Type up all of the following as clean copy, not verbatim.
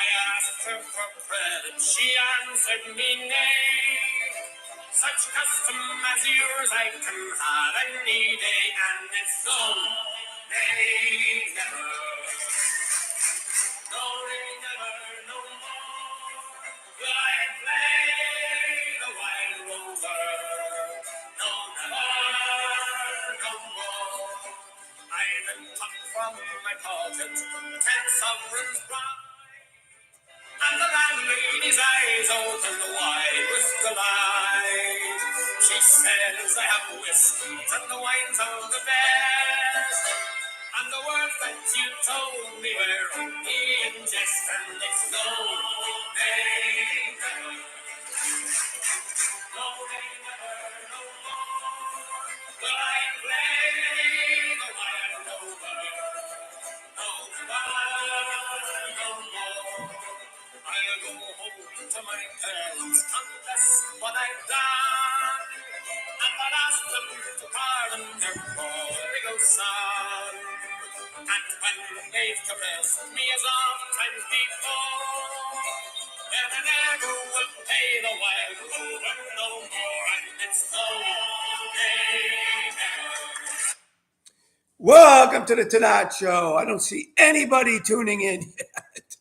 asked her for credit, she answered me nay. Such custom as yours I can have any day, and it's no, nay, never. No, nay, never, no more. Will I play the wild rover? No, never, no more. I then took from my pocket 10 sovereigns bright. And the landlady's eyes opened wide with delight. She says, I have whiskies and the wines of the best. And the words that you told me were only in jest, and it's no, they never, no, they never, no more. Will I play the wild rover? No, never, no more. I'll go home to my parents, confess what I've done, and I'll ask them to pardon their prodigal son. And when they've caressed me as oft times before, then I never will pay the wild rover no more, and it's no, they never. Welcome to the Tannat Show. I don't see anybody tuning in yet.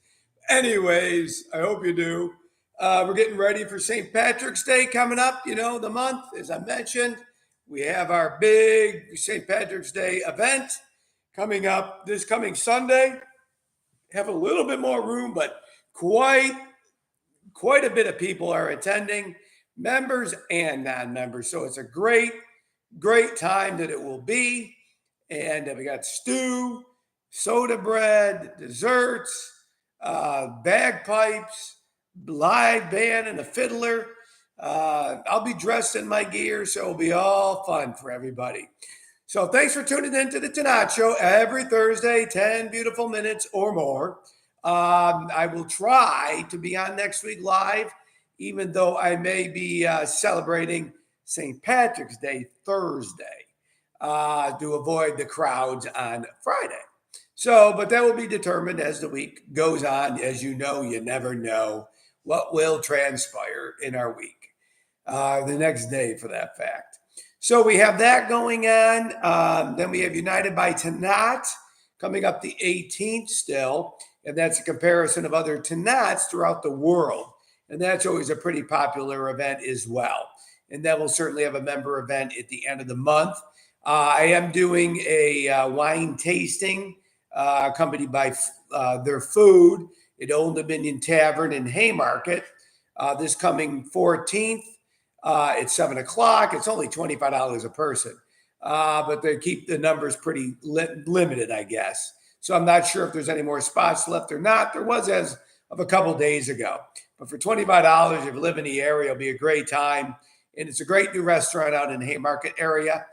Anyways, I hope you do. We're getting ready for St. Patrick's Day coming up, the month. As I mentioned, we have our big St. Patrick's Day event coming up this coming Sunday. Have a little bit more room, but quite a bit of people are attending, members and non-members. So it's a great time that it will be. And we got stew, soda bread, desserts, bagpipes, live band, and a fiddler. I'll be dressed in my gear, so it'll be all fun for everybody. So thanks for tuning in to the Tannat Show every Thursday, 10 beautiful minutes or more. I will try to be on next week live, even though I may be celebrating St. Patrick's Day Thursday to avoid the crowds on Friday. So, but that will be determined as the week goes on. As you know, you never know what will transpire in our week, the next day for that fact. So we have that going on. Then we have United by Tannat coming up the 18th still. And that's a comparison of other Tannats throughout the world. And that's always a pretty popular event as well. And then we'll certainly have a member event at the end of the month. I am doing a wine tasting accompanied by their food at Old Dominion Tavern in Haymarket this coming 14th at 7 o'clock. It's only $25 a person, but they keep the numbers pretty limited, I guess. So I'm not sure if there's any more spots left or not. There was as of a couple days ago. But for $25, if you live in the area, it'll be a great time. And it's a great new restaurant out in the Haymarket area.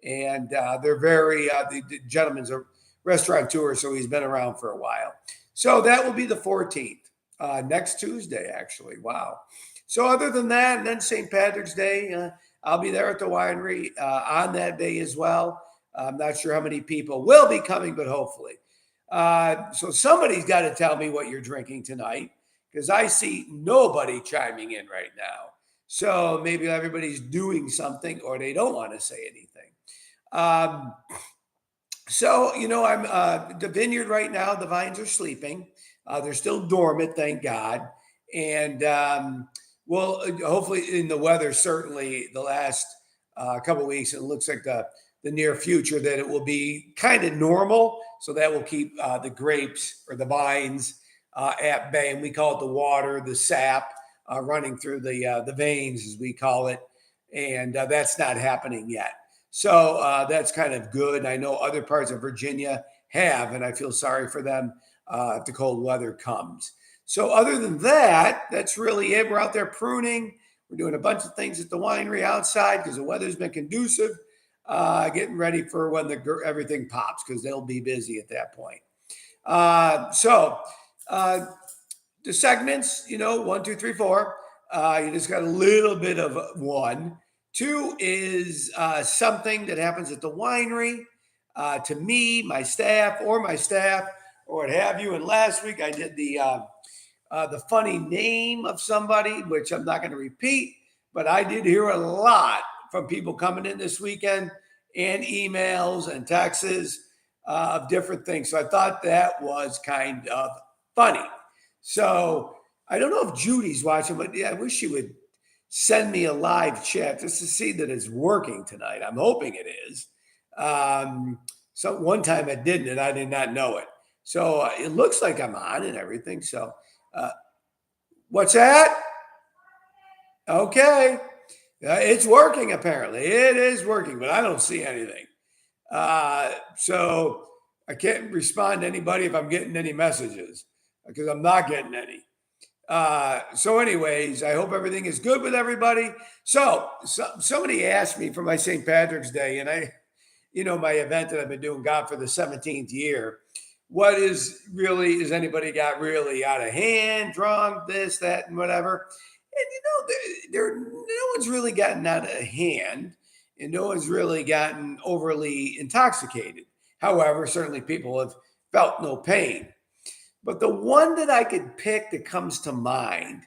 And they're very, the gentleman's a restaurateur, so he's been around for a while. So that will be the 14th, next Tuesday, actually. Wow. So other than that, and then St. Patrick's Day, I'll be there at the winery on that day as well. I'm not sure how many people will be coming, but hopefully. So somebody's got to tell me what you're drinking tonight, because I see nobody chiming in right now. So maybe everybody's doing something or they don't want to say anything. So, I'm the vineyard right now. The vines are sleeping. They're still dormant, thank God. And well, hopefully in the weather, certainly the last couple of weeks, it looks like the near future that it will be kind of normal. So that will keep the grapes or the vines at bay. And we call it the water, the sap running through the veins, as we call it. And that's not happening yet. So that's kind of good. I know other parts of Virginia have, and I feel sorry for them if the cold weather comes. So other than that, that's really it. We're out there pruning. We're doing a bunch of things at the winery outside because the weather's been conducive, getting ready for when everything pops, because they'll be busy at that point. So the segments, 1, 2, 3, 4. You just got a little bit of one. 2 is something that happens at the winery to me, my staff, or what have you. And last week I did the the funny name of somebody, which I'm not going to repeat, but I did hear a lot from people coming in this weekend and emails and texts of different things. So I thought that was kind of funny. So I don't know if Judy's watching, but yeah, I wish she would send me a live chat just to see that it's working tonight. I'm hoping it is. So one time it didn't, and I did not know it. So it looks like I'm on and everything. So uh, what's that? Okay. It's working apparently. It is working, but I don't see anything. So I can't respond to anybody if I'm getting any messages because I'm not getting any. So anyways, I hope everything is good with everybody. So somebody asked me for my St. Patrick's Day, and my event that I've been doing, God, for the 17th year. What is anybody got really out of hand, drunk, this, that, and whatever? And no one's really gotten out of hand, and no one's really gotten overly intoxicated. However, certainly people have felt no pain. But the one that I could pick that comes to mind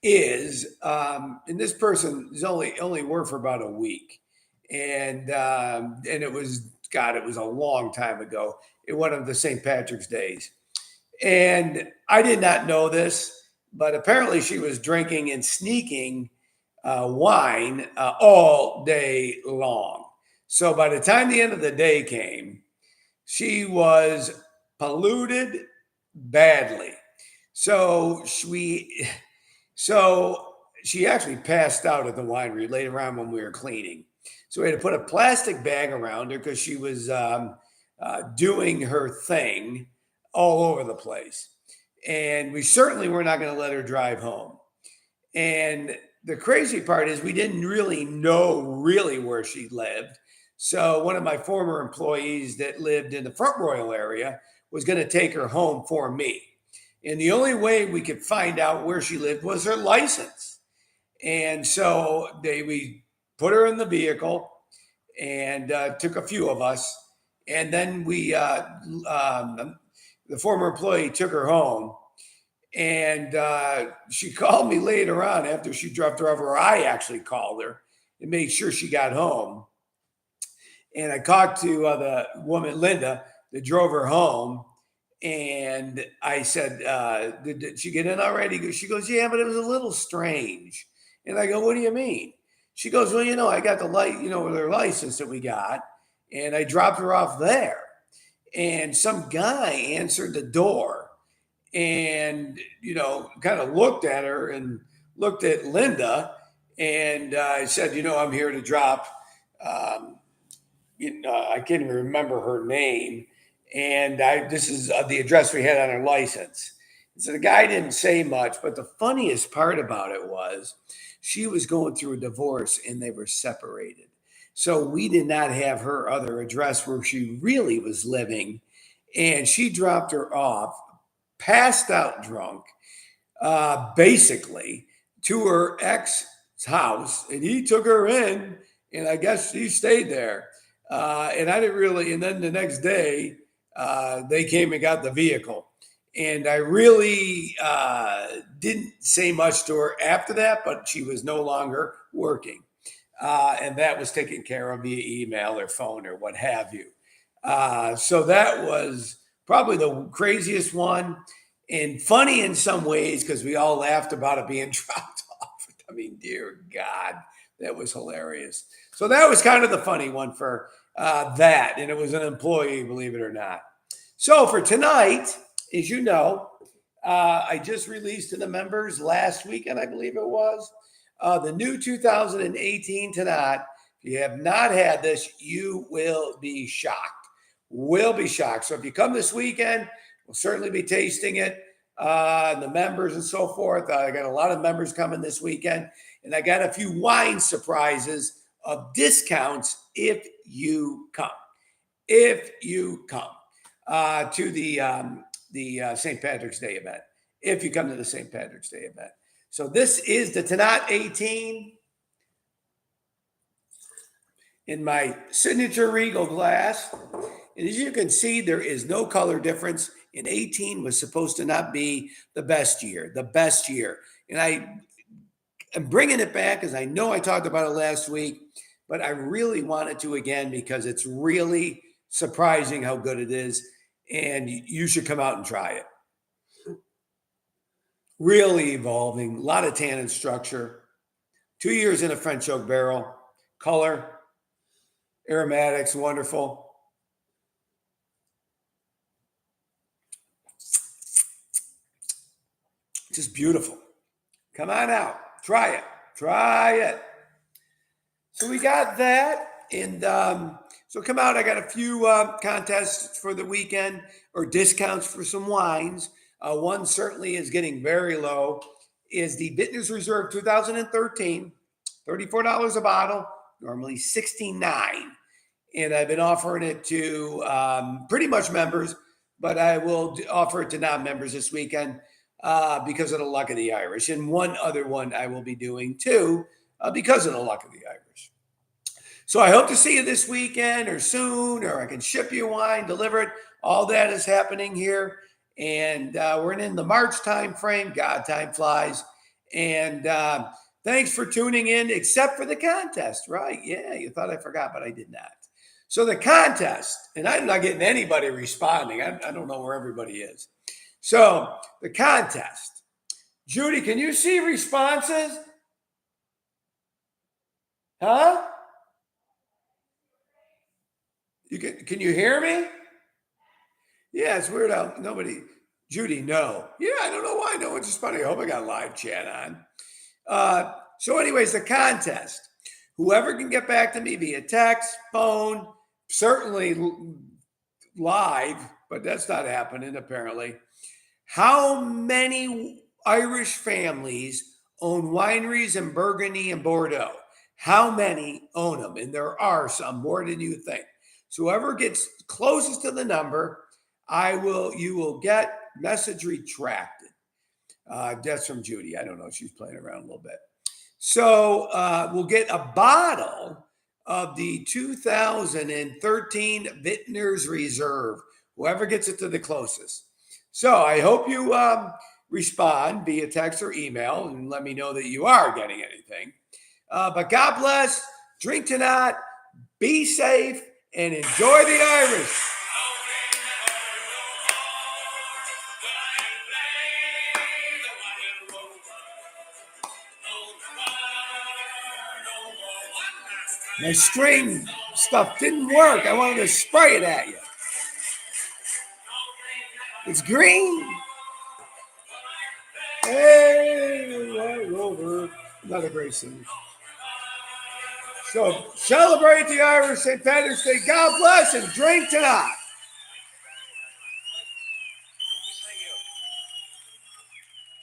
is, and this person is only worked for about a week, and it was God, it was a long time ago. In one of the St. Patrick's days, and I did not know this, but apparently she was drinking and sneaking wine all day long. So by the time the end of the day came, she was polluted badly. So so she actually passed out at the winery later on when we were cleaning. So we had to put a plastic bag around her because she was doing her thing all over the place. And we certainly were not going to let her drive home. And the crazy part is we didn't really know really where she lived. So one of my former employees that lived in the Front Royal area was going to take her home for me. And the only way we could find out where she lived was her license. And so we put her in the vehicle and took a few of us. And then the former employee took her home. And she called me later on after she dropped her off, or I actually called her and made sure she got home. And I talked to the woman, Linda, that drove her home. And I said, did she get in already? She goes, yeah, but it was a little strange. And I go, what do you mean? She goes, well, I got the their license that we got, and I dropped her off there. And some guy answered the door and, kind of looked at her and looked at Linda. And I said, I'm here to drop, I can't even remember her name. And this is the address we had on her license. So the guy didn't say much, but the funniest part about it was she was going through a divorce and they were separated. So we did not have her other address where she really was living. And she dropped her off, passed out drunk, basically, to her ex's house. And he took her in, and I guess she stayed there. And I didn't really, and then the next day, they came and got the vehicle. And I really didn't say much to her after that, but she was no longer working. And that was taken care of via email or phone or what have you. So that was probably the craziest one and funny in some ways because we all laughed about it being dropped off. I mean, dear God, that was hilarious. So that was kind of the funny one for that. And it was an employee, believe it or not. So for tonight, as you know, I just released to the members last weekend, I believe it was, the new 2018 Tannat. If you have not had this, you will be shocked. Will be shocked. So if you come this weekend, we'll certainly be tasting it. The members and so forth. I got a lot of members coming this weekend, and I got a few wine surprises of discounts if you come. If you come to the St. Patrick's Day event. If you come to the St. Patrick's Day event. So this is the Tannat 18 in my signature Regal glass. And as you can see, there is no color difference. And 18 was supposed to not be the best year, And I am bringing it back because I know I talked about it last week, but I really wanted to again because it's really surprising how good it is. And you should come out and try it. Really evolving, a lot of tannin structure, 2 years in a French oak barrel, color, aromatics, wonderful. Just beautiful. Come on out, try it. So we got that, and so come out. I got a few contests for the weekend or discounts for some wines. One certainly is getting very low. Is the Vintners Reserve 2013, $34 a bottle, normally $69, and I've been offering it to pretty much members, but I will offer it to non-members this weekend because of the luck of the Irish, and one other one I will be doing too because of the luck of the Irish. So I hope to see you this weekend or soon, or I can ship you wine, deliver it. All that is happening here. And we're in the March time frame. God, time flies. And thanks for tuning in, except for the contest, right? Yeah, you thought I forgot, but I did not. So the contest, and I'm not getting anybody responding. I don't know where everybody is. So the contest. Judy, can you see responses? Huh? Can you hear me? Yeah, it's weird how nobody. Judy, no. Yeah, I don't know why no one's responding. I hope I got live chat on. So, anyways, the contest. Whoever can get back to me via text, phone, certainly live, but that's not happening apparently. How many Irish families own wineries in Burgundy and Bordeaux? How many own them? And there are some, more than you think. So whoever gets closest to the number, you will get message retracted. That's from Judy. I don't know. She's playing around a little bit. So we'll get a bottle of the 2013 Vintners Reserve. Whoever gets it to the closest. So I hope you respond via text or email and let me know that you are getting anything. But God bless. Drink Tannat. Be safe and enjoy the Irish. My string stuff didn't work. I wanted to spray it at you. It's green. Hey, White Rover. Another great scene. So celebrate the Irish St. Patrick's Day. God bless and drink Tannat.